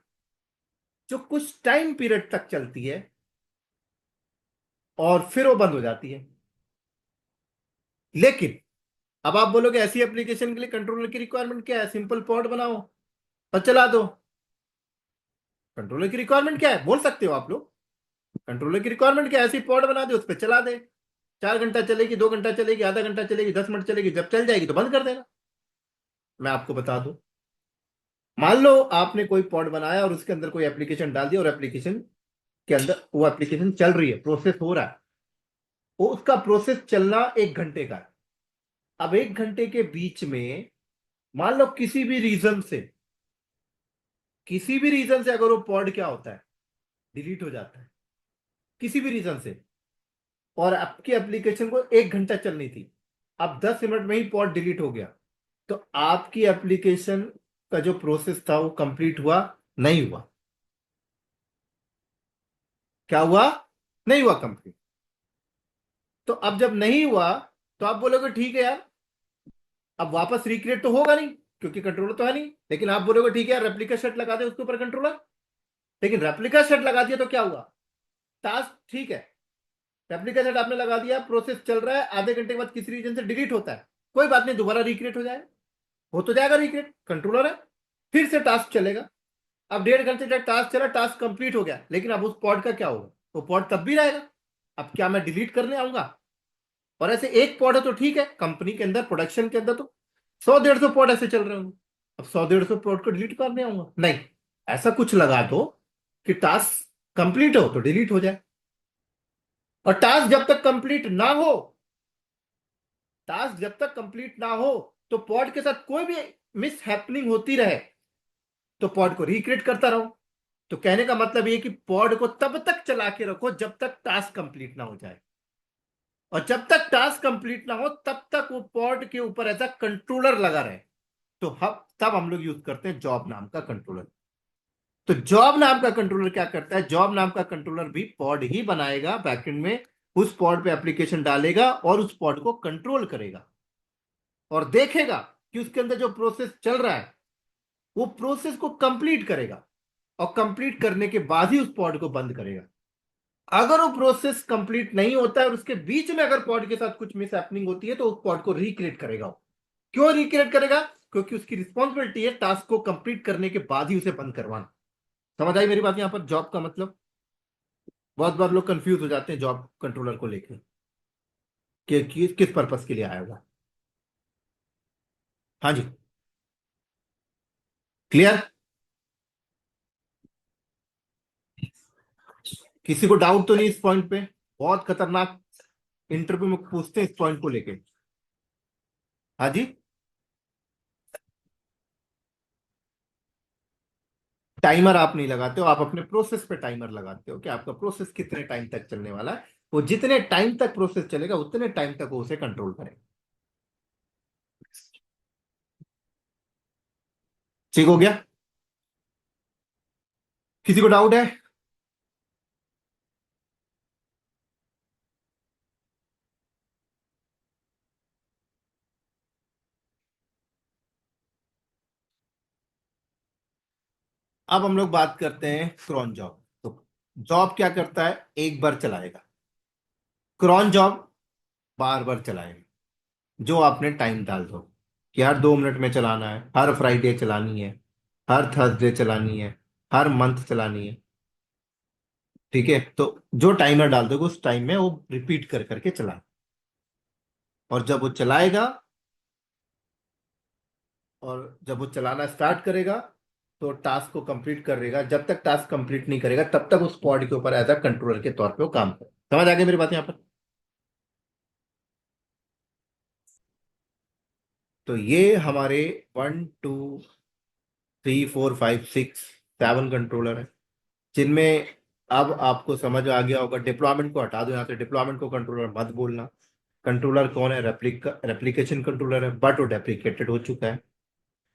जो कुछ टाइम पीरियड तक चलती है और फिर वो बंद हो जाती है। लेकिन अब आप बोलोगे ऐसी एप्लीकेशन के लिए कंट्रोलर की रिक्वायरमेंट क्या है? सिंपल पॉड बनाओ और चला दो। कंट्रोलर की रिक्वायरमेंट क्या है बोल सकते हो आप लोग? कंट्रोलर की रिक्वायरमेंट क्या है? ऐसी पॉड बना दे, उस पर चला दे, 4 घंटा चलेगी, 2 घंटा चलेगी, आधा घंटा चलेगी, 10 मिनट चलेगी, जब चल जाएगी तो बंद कर देना। मैं आपको बता दूं, मान लो आपने कोई पॉड बनाया और उसके अंदर कोई एप्लीकेशन डाल दिया, और एप्लीकेशन के अंदर वो एप्लीकेशन चल रही है, प्रोसेस हो रहा है, वो उसका प्रोसेस चलना 1 घंटे का है। अब 1 घंटे के बीच में मान लो किसी भी रीजन से किसी भी रीजन से अगर वो पॉड क्या होता है, डिलीट हो जाता है, किसी भी रीजन से, और आपकी एप्लीकेशन को 1 घंटा चलनी थी, अब 10 मिनट में ही पॉड डिलीट हो गया, तो आपकी एप्लीकेशन का जो प्रोसेस था वो कंप्लीट हुआ? नहीं हुआ। क्या हुआ? नहीं हुआ कंप्लीट। तो अब जब नहीं हुआ, तो आप बोलोगे ठीक है यार, अब वापस रिक्रिएट तो होगा नहीं, क्योंकि कंट्रोलर तो है नहीं। लेकिन आप बोलोगे ठीक है यार, रेप्लिका सेट लगा दे उसके ऊपर कंट्रोलर। लेकिन रेप्लिका सेट लगा दिया तो क्या हुआ? टास्क ठीक है, रेप्लिका सेट आपने लगा दिया, प्रोसेस चल रहा है, आधे घंटे के बाद किसी रीजन से डिलीट होता है, कोई बात नहीं, दोबारा रिक्रिएट हो जाएगा, हो तो जाएगा रिक्रिएट, कंट्रोलर है। फिर से टास्क चलेगा। अब 1.5 घंटे तक टास्क चला, टास्क कंप्लीट हो गया, लेकिन अब उस पॉड का क्या होगा? वो पॉड तब भी रहेगा। अब क्या मैं डिलीट करने आऊंगा? और ऐसे एक पॉड है तो ठीक है, कंपनी के अंदर, प्रोडक्शन के अंदर तो 100-150 पॉड ऐसे चल रहे होंगे। अब 100-150 पॉड को डिलीट करने आऊंगा? नहीं। ऐसा कुछ लगा दो कि टास्क कंप्लीट हो तो डिलीट हो जाए, और टास्क जब तक कंप्लीट ना हो, टास्क जब तक कंप्लीट ना हो, तो पॉड के साथ कोई भी मिस हैपनिंग होती रहे, तो पॉड को रिक्रिएट करता रहो। तो कहने का मतलब ये कि पॉड को तब तक चला के रखो जब तक टास्क कंप्लीट ना हो जाए, और जब तक टास्क कंप्लीट ना हो तब तक वो पॉड के ऊपर ऐसा कंट्रोलर लगा रहे। तो हम तब हम लोग यूज करते हैं जॉब नाम का कंट्रोलर। तो जॉब नाम का कंट्रोलर क्या करता है? जॉब नाम का कंट्रोलर भी पॉड ही बनाएगा बैकएंड में, उस पॉड पे एप्लीकेशन डालेगा और उस पॉड को कंट्रोल करेगा, और देखेगा कि उसके अंदर जो प्रोसेस चल रहा है वो प्रोसेस को कंप्लीट करेगा, और कंप्लीट करने के बाद ही उस पॉड को बंद करेगा। अगर वो प्रोसेस कंप्लीट नहीं होता है और उसके बीच में अगर पॉड के साथ कुछ मिस हैपनिंग होती है, तो उस पॉड को रिक्रिएट करेगा। क्यों रिक्रिएट करेगा? क्योंकि उसकी रिस्पॉन्सिबिलिटी है टास्क को कंप्लीट करने के बाद ही उसे बंद करवाना। समझ आई मेरी बात? यहां पर जॉब का मतलब, बहुत बार लोग कंफ्यूज हो जाते हैं जॉब कंट्रोलर को लेकर कि किस पर्पस के लिए आया होगा। हाँ जी, क्लियर? किसी को डाउट तो नहीं इस पॉइंट पे? बहुत खतरनाक इंटरव्यू में पूछते हैं इस पॉइंट को लेके। हाँ जी। टाइमर आप नहीं लगाते हो, आप अपने प्रोसेस पे टाइमर लगाते हो कि आपका प्रोसेस कितने टाइम तक चलने वाला है। वो जितने टाइम तक प्रोसेस चलेगा उतने टाइम तक वो उसे कंट्रोल करेगा। ठीक हो गया? किसी को डाउट है? अब हम लोग बात करते हैं क्रॉन जॉब। तो जॉब क्या करता है? एक बार चलाएगा। क्रॉन जॉब बार बार चलाएगा। जो आपने टाइम डाल दो कि हर 2 मिनट में चलाना है, हर फ्राइडे चलानी है, हर थर्सडे चलानी है, हर मंथ चलानी है। ठीक है, तो जो टाइमर डाल दोगे उस टाइम में वो रिपीट कर करके चलाए, और जब वो चलाएगा, और जब वो चलाना स्टार्ट करेगा, तो टास्क को कंप्लीट करेगा। जब तक टास्क कंप्लीट नहीं करेगा तब तक उस पॉड के ऊपर एज अ कंट्रोलर के तौर पे वो काम करे। समझ आ गई मेरी बात यहाँ पर? तो ये हमारे 1 2 3 4 5 6 7 कंट्रोलर है, जिनमें अब आपको समझ आ गया होगा। डिप्लॉयमेंट को हटा दो यहाँ से, डिप्लॉयमेंट को कंट्रोलर मत बोलना। कंट्रोलर कौन है? रेप्लिकेशन कंट्रोलर है, बट वो डेप्लीकेटेड हो चुका है।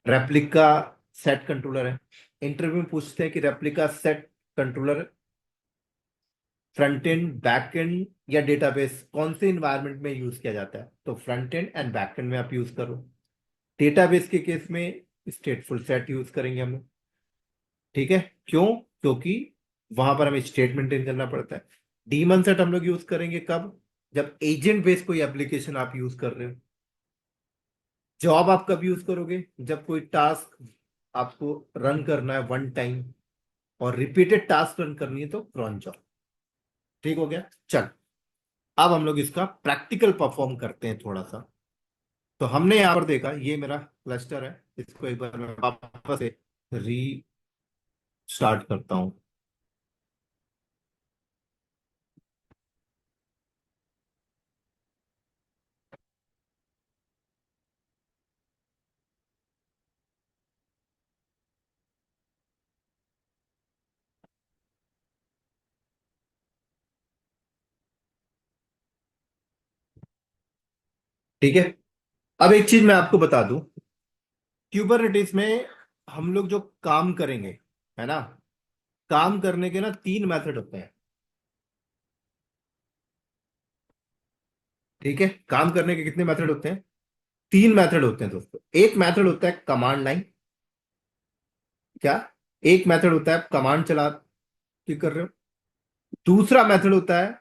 रेप्लिका सेट कंट्रोलर है। इंटरव्यू में पूछते हैं कि replica set controller front end, back and या डेटाबेस कौन से इन्वायरमेंट में यूज किया जाता है? तो front end and back and में आप यूज करो। डेटाबेस के केस में स्टेटफुल सेट यूज करेंगे हम लोग। ठीक है, क्यों? क्योंकि वहां पर हमें स्टेट मेंटेन करना पड़ता है। डीमन सेट हम लोग यूज करेंगे कब? जब एजेंट बेस्ड कोई एप्लीकेशन आप यूज कर रहे हो। जॉब आप कब यूज करोगे? जब कोई टास्क आपको रन करना है वन टाइम, और रिपीटेड टास्क रन करनी है, तो क्रॉन जॉब। ठीक हो गया? चल, अब हम लोग इसका प्रैक्टिकल परफॉर्म करते हैं थोड़ा सा। तो हमने यहां पर देखा, ये मेरा क्लस्टर है, इसको एक बार मैं वापस से री स्टार्ट करता हूं। ठीक है। अब एक चीज मैं आपको बता दूं, क्यूबरनेटिस में हम लोग जो काम करेंगे, है ना, काम करने के ना 3 मेथड होते हैं। ठीक है, काम करने के कितने मेथड होते हैं? 3 मेथड होते हैं दोस्तों। एक मेथड होता है कमांड लाइन। क्या? एक मेथड होता है कमांड चला के कर रहे हो। दूसरा मेथड होता है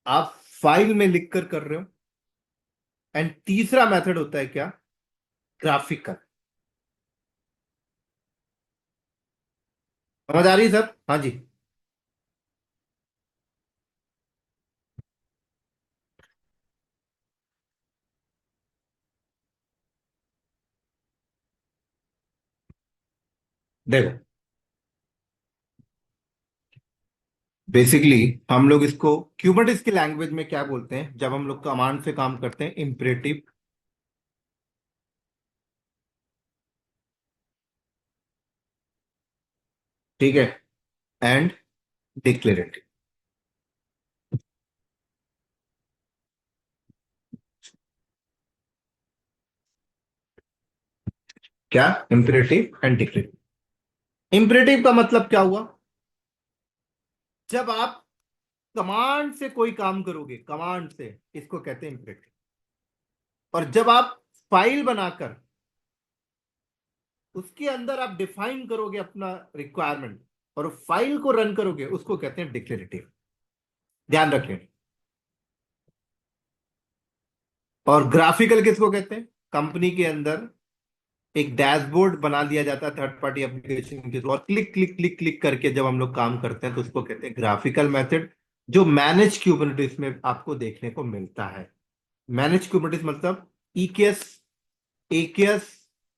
आप फाइल में लिख कर रहे हो। एंड तीसरा मेथड होता है क्या? ग्राफिकल। समझ आ रही है सर? हाँ जी। देखो, बेसिकली हम लोग इसको क्यूबरनेटिस की लैंग्वेज में क्या बोलते हैं, जब हम लोग कमांड से काम करते हैं? इंपरेटिव। ठीक है। And declarative. क्या? Imperative and declarative. इंपरेटिव का मतलब क्या हुआ? जब आप कमांड से कोई काम करोगे, कमांड से, इसको कहते हैं इंपरेटिव। और जब आप फाइल बनाकर उसके अंदर आप डिफाइन करोगे अपना रिक्वायरमेंट और फाइल को रन करोगे, उसको कहते हैं डिक्लेरेटिव। ध्यान रखें। और ग्राफिकल किसको कहते हैं? कंपनी के अंदर एक डैशबोर्ड बना दिया जाता है थर्ड पार्टी एप्लीकेशन के थ्रू, और क्लिक क्लिक क्लिक क्लिक करके जब हम लोग काम करते हैं तो उसको कहते हैं ग्राफिकल मेथड, जो मैनेज क्यूबरनेटिस में आपको देखने को मिलता है। मैनेज क्यूबरनेटिस मतलब ईकेएस, एकेएस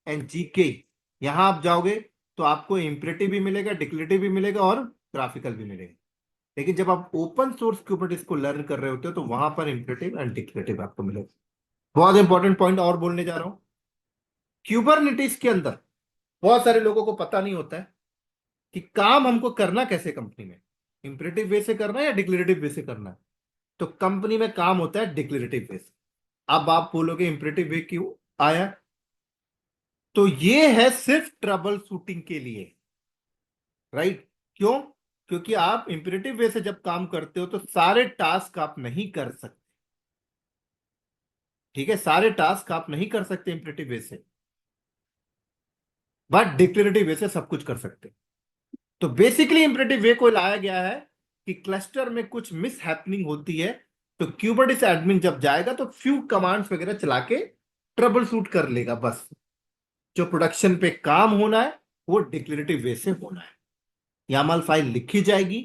एंड जीके। यहां आप जाओगे तो आपको इंपरेटिव भी मिलेगा, डिक्लेरेटिव भी मिलेगा और ग्राफिकल भी मिलेगा। लेकिन जब आप ओपन सोर्स क्यूबरनेटिस को लर्न कर रहे होते हो तो वहां पर इंपरेटिव एंड डिक्लेरेटिव आपको मिलेगा। बहुत इंपॉर्टेंट पॉइंट और बोलने जा रहा हूं। क्यूबरनेटिस के अंदर बहुत सारे लोगों को पता नहीं होता है कि काम हमको करना कैसे कंपनी में, इंपरेटिव वे से करना है या डिक्लेरेटिव वे से करना है। तो कंपनी में काम होता है डिक्लेरेटिव वे से। अब आप बोलोगे इंपरेटिव वे क्यों आया? तो ये है सिर्फ ट्रबल शूटिंग के लिए। राइट? क्यों? क्योंकि आप इंपरेटिव वे से जब काम करते हो तो सारे टास्क आप नहीं कर सकते। ठीक है, सारे टास्क आप नहीं कर सकते इंपरेटिव वे से, बट डिक्लेरेटिव वे से सब कुछ कर सकते। तो बेसिकली इंपरेटिव वे को लाया गया है कि क्लस्टर में कुछ मिस हैपनिंग होती है, तो क्यूबरनेटिस एडमिन जब जाएगा तो फ्यू कमांड्स वगैरह चला के ट्रबल शूट कर लेगा बस। जो प्रोडक्शन पे काम होना है वो डिक्लेरेटिव वे से होना है। यामल फाइल लिखी जाएगी,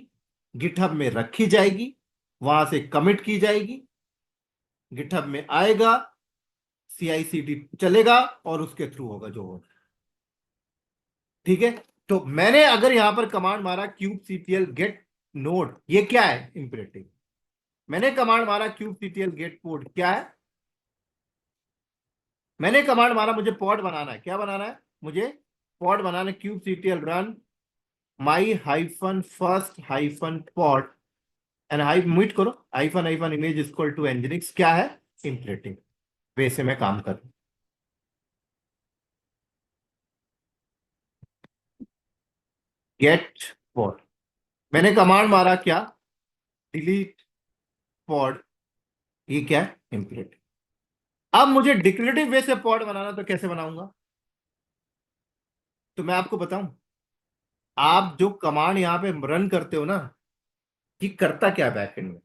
गिटहब में रखी जाएगी, वहां से कमिट की जाएगी, गिटहब में आएगा, सीआईसीडी चलेगा और उसके थ्रू होगा जो होगा। ठीक है। तो मैंने अगर यहां पर कमांड मारा क्यूब सीटीएल गेट नोड, ये क्या है? इंपरेटिव। मैंने कमांड मारा क्यूब सीटीएल गेट पोर्ट, क्या है? मैंने कमांड मारा मुझे पॉड बनाना है, क्या बनाना है मुझे? पॉड बनाना है। Kube CTL run my hyphen first hyphen pod and mute करो, hyphen hyphen image equal to nginx, क्या है? इंपरेटिव वे से मैं काम कर। गेट पॉड, मैंने कमांड मारा क्या? डिलीट पॉड, ये क्या है? इंपरेटिव। अब मुझे डिक्लेरेटिव वे से पॉड बनाना, तो कैसे बनाऊंगा? तो मैं आपको बताऊं, आप जो कमांड यहां पे रन करते हो ना, ये करता क्या बैकएंड में?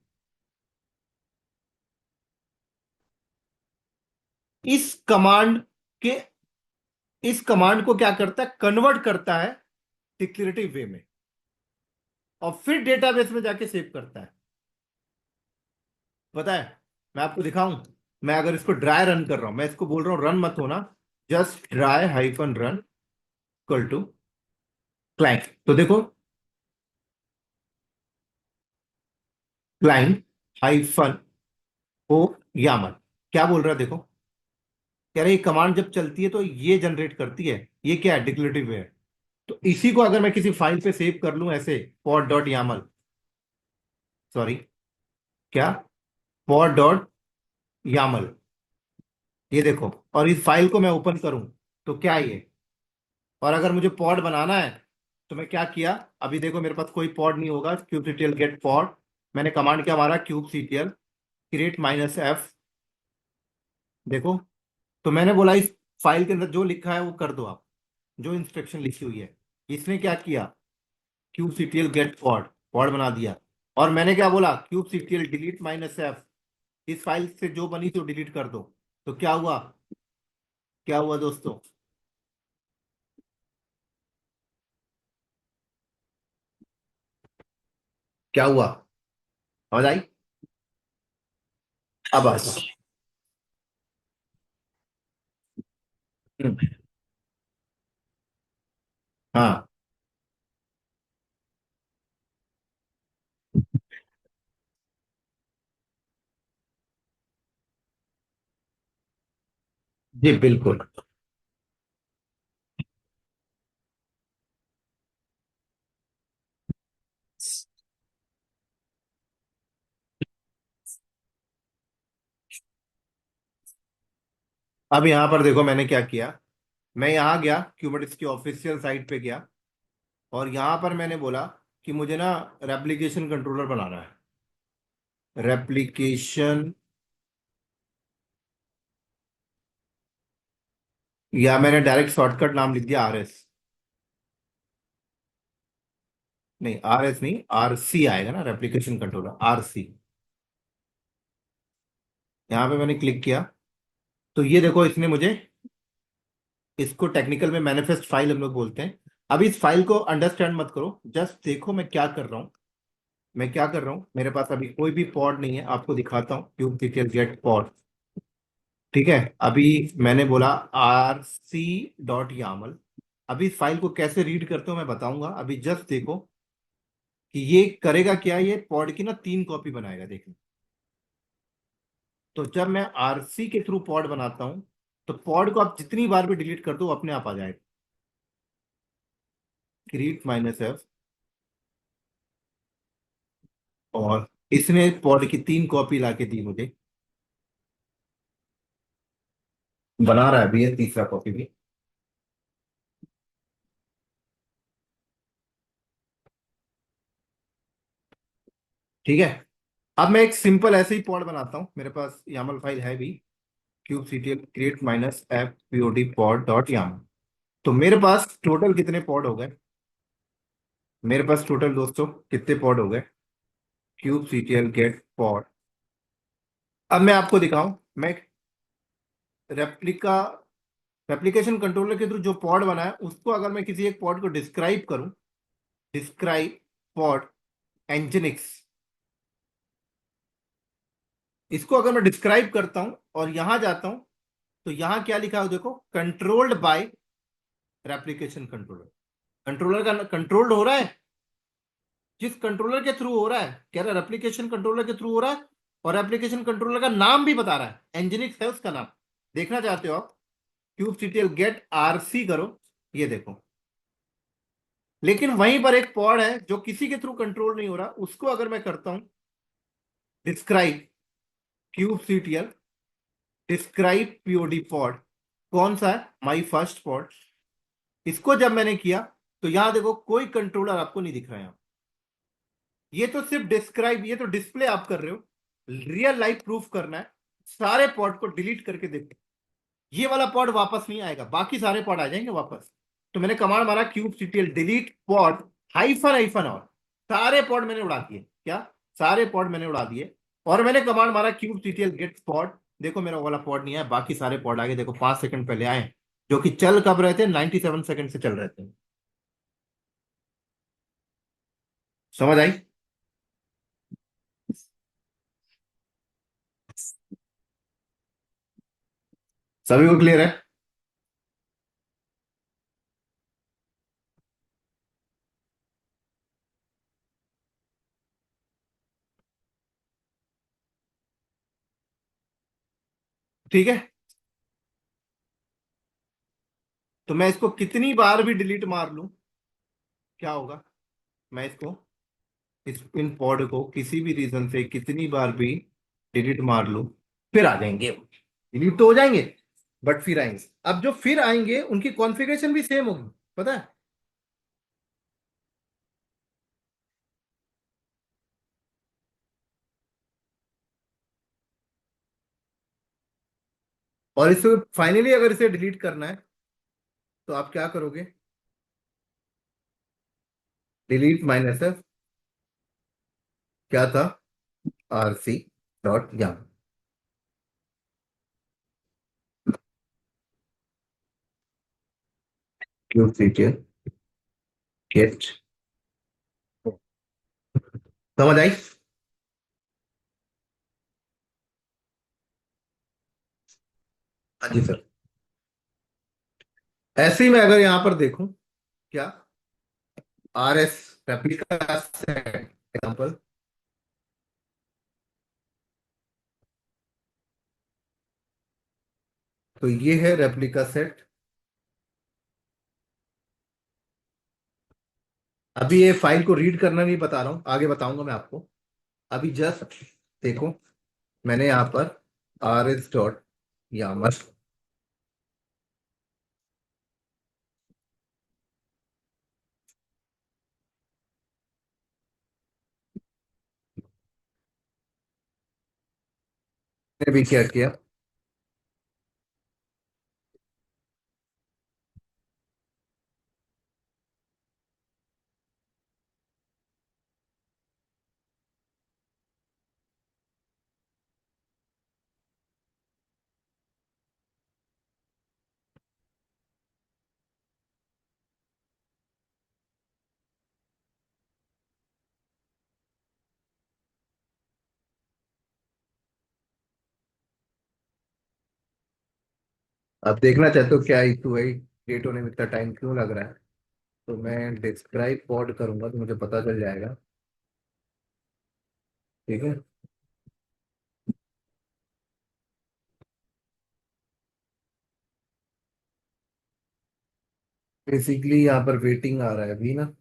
इस कमांड के, इस कमांड को क्या करता है? कन्वर्ट करता है डिक्लेरेटिव वे में और फिर डेटाबेस में जाके सेव करता है। पता है? मैं आपको दिखाऊं। मैं अगर इसको ड्राई रन कर रहा हूं, मैं इसको बोल रहा हूं रन मत होना, just dry hyphen run equal to client, तो देखो क्लाइंट हाइफन ओ यामल, क्या बोल रहा है देखो? कह रहा है ये कमांड जब चलती है तो ये जनरेट करती है, ये क्या है? डिक्लेरेटिव वे है। तो इसी को अगर मैं किसी फाइल पे सेव कर लूं ऐसे, पॉड डॉट यामल, सॉरी, क्या? पॉड डॉट यामल, ये देखो, और इस फाइल को मैं ओपन करूं तो क्या ये, और अगर मुझे पॉड बनाना है तो मैं क्या किया, अभी देखो मेरे पास कोई पॉड नहीं होगा, kubectl गेट पॉड, मैंने कमांड क्या मारा, kubectl क्रिएट माइनस एफ। देखो, तो मैंने बोला इस फाइल के अंदर जो लिखा है वो कर दो आप, जो इंस्ट्रक्शन लिखी हुई है। इसने क्या किया, kubectl गेट पॉड, पॉड बना दिया। और मैंने क्या बोला, kubectl डिलीट माइनस एफ, इस फाइल से जो बनी तो डिलीट कर दो। तो क्या हुआ, क्या हुआ दोस्तों, क्या हुआ, समझ आई, अब आ जाओ। हम्म, हाँ, जी बिल्कुल। अब यहाँ पर देखो मैंने क्या किया, मैं यहाँ गया क्यूबेटिक्स की ऑफिशियल साइट पे गया, और यहाँ पर मैंने बोला कि मुझे ना रेप्लिकेशन कंट्रोलर बनाना है, रेप्लिकेशन, या मैंने डायरेक्ट शॉर्टकट नाम लिख दिया RS, नहीं RS नहीं, RC आएगा ना, रेप्लिकेशन कंट्रोलर RC। यहाँ पे मैंने क्लिक किया, तो ये देखो इसने मुझे, इसको टेक्निकल में मैनिफेस्ट फाइल हम लोग बोलते हैं। अब इस फाइल को अंडरस्टैंड मत करो, जस्ट देखो मैं क्या कर रहा हूँ। मैं क्या कर रहा हूँ, मेरे पास अभी कोई भी पॉड नहीं है, आपको दिखाता हूँ, kubectl गेट पॉड। ठीक है, अभी मैंने बोला rc.yaml। अभी इस फाइल को कैसे रीड करते हो मैं बताऊंगा, अभी जस्ट देखो कि ये करेगा क्या, ये पॉड की ना 3 कॉपी बनाएगा, देखो। तो जब मैं आरसी के थ्रू पॉड बनाता हूं, तो पॉड को आप जितनी बार भी डिलीट कर दो वो अपने आप आ जाएगा, क्रिएट माइनस एफ। और इसने पॉड की 3 कॉपी लाके दी मुझे, बना रहा है अभी ये तीसरा कॉपी भी। ठीक है, अब मैं एक सिंपल ऐसे ही पॉड बनाता हूँ, मेरे पास यामल फाइल है भी, kubectl create minus F pod pod dot YAML. तो मेरे पास टोटल कितने पॉड हो गए, मेरे पास टोटल दोस्तों कितने पॉड हो गए, kubectl गेट पॉड। अब मैं आपको दिखाऊं, मैं रेप्लिका रेप्लिकेशन कंट्रोलर के थ्रू जो पॉड बना है उसको अगर मैं किसी एक पॉड को डिस्क्राइब करूं, डिस्क्राइब पॉड एंजिनिक्स, इसको अगर मैं डिस्क्राइब करता हूं और यहां जाता हूं, तो यहां क्या लिखा है देखो, controlled by replication controller. Controller का कंट्रोल्ड हो रहा है, जिस कंट्रोलर के थ्रू हो रहा है, कह रहा है रेप्लिकेशन कंट्रोलर के थ्रू हो रहा है, और एप्लीकेशन कंट्रोलर का नाम भी बता रहा है, एंजिनिक्स है उसका नाम। देखना चाहते हो आप, kubectl गेट RC करो, ये देखो। लेकिन वहीं पर एक पॉड है जो किसी के थ्रू कंट्रोल नहीं हो रहा, उसको अगर मैं करता हूं describe kubectl describe pod pod, कौन सा है, माई फर्स्ट पॉड, इसको जब मैंने किया तो यहां देखो कोई कंट्रोलर आपको नहीं दिख रहा है यहां। ये तो सिर्फ डिस्क्राइब, ये तो डिस्प्ले आप कर रहे हो, रियल लाइफ प्रूफ करना है, सारे पॉड को डिलीट करके देखो, ये वाला पॉड वापस नहीं आएगा, बाकी सारे पॉड आ जाएंगे वापस। तो मैंने कमांड मारा kubectl delete pod hyphen hyphen, और सारे पॉड मैंने उड़ा दिए, क्या, सारे पॉड मैंने उड़ा दिए। और मैंने कमांड मारा kubectl गेट पॉड, देखो मेरा वाला पॉड नहीं आया, बाकी सारे पॉड आ गए, देखो 5 सेकंड पहले आए, जो कि चल कब रहे थे, 97 सेकंड से चल रहे थे। समझ आई, सभी को क्लियर है। ठीक है, तो मैं इसको कितनी बार भी डिलीट मार लूं, क्या होगा, मैं इसको, इस इन पॉड को किसी भी रीजन से कितनी बार भी डिलीट मार लूं, फिर आ जाएंगे, डिलीट तो हो जाएंगे, बट फिर आएंगे। अब जो फिर आएंगे उनकी कॉन्फ़िगरेशन भी सेम होगी, पता है। और इसे फाइनली अगर इसे डिलीट करना है तो आप क्या करोगे? डिलीट माइनस एफ, क्या था, R C dot yaml. Kube feature gate. समझ आई? हाँ जी सर। ऐसे ही मैं अगर यहां पर देखूं, क्या, R S replica set example, तो ये है रेप्लिका सेट। अभी ये फाइल को रीड करना नहीं बता रहा हूं, आगे बताऊंगा मैं आपको। अभी जस्ट देखो, मैंने यहां पर आर एस डॉट यामल ने भी क्या किया, आप देखना चाहते हो क्या इशू है, क्रिएट होने में इतना टाइम क्यों लग रहा है? तो मैं डिस्क्राइब कोड करूंगा तो मुझे पता चल जाएगा। ठीक है। बेसिकली यहाँ पर वेटिंग आ रहा है अभी ना।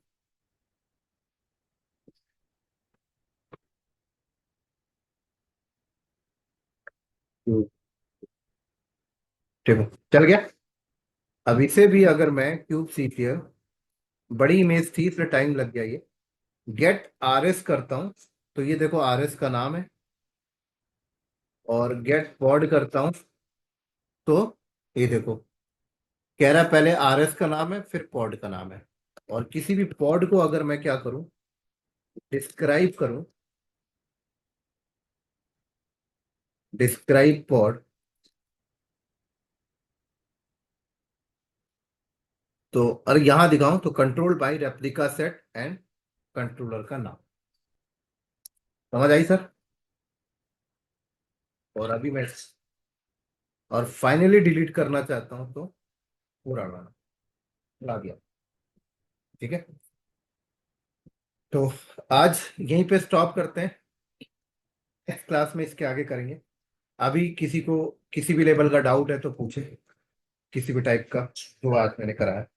तो ठीक है, चल गया। अब इसे भी अगर मैं क्यूब सीपीयर, बड़ी इमेज थी इसलिए टाइम लग गया ये, गेट आर एस करता हूँ, तो ये देखो आर एस का नाम है। और गेट पॉड करता हूँ, तो ये देखो, कह रहा है पहले आर एस का नाम है फिर पॉड का नाम है। और किसी भी पॉड को अगर मैं क्या करूं, डिस्क्राइब करूं, डिस्क्राइब पॉड, तो और यहां दिखाऊं तो control by replica set and controller का नाम। समझ आई सर? और अभी मैं, और फाइनली डिलीट करना चाहता हूं तो पूरा डाला, ला दिया। ठीक है। तो आज यहीं पे स्टॉप करते हैं, नेक्स्ट क्लास में इसके आगे करेंगे। अभी किसी को किसी भी लेवल का डाउट है तो पूछे, किसी भी टाइप का, जो आज मैंने करा है।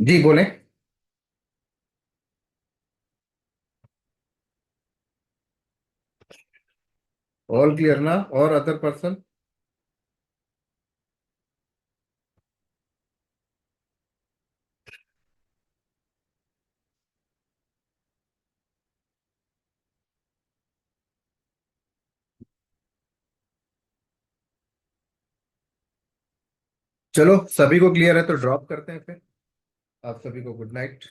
जी बोले। ऑल क्लियर ना? और अदर पर्सन? चलो सभी को क्लियर है तो ड्रॉप करते हैं फिर। आप सभी को गुड नाइट।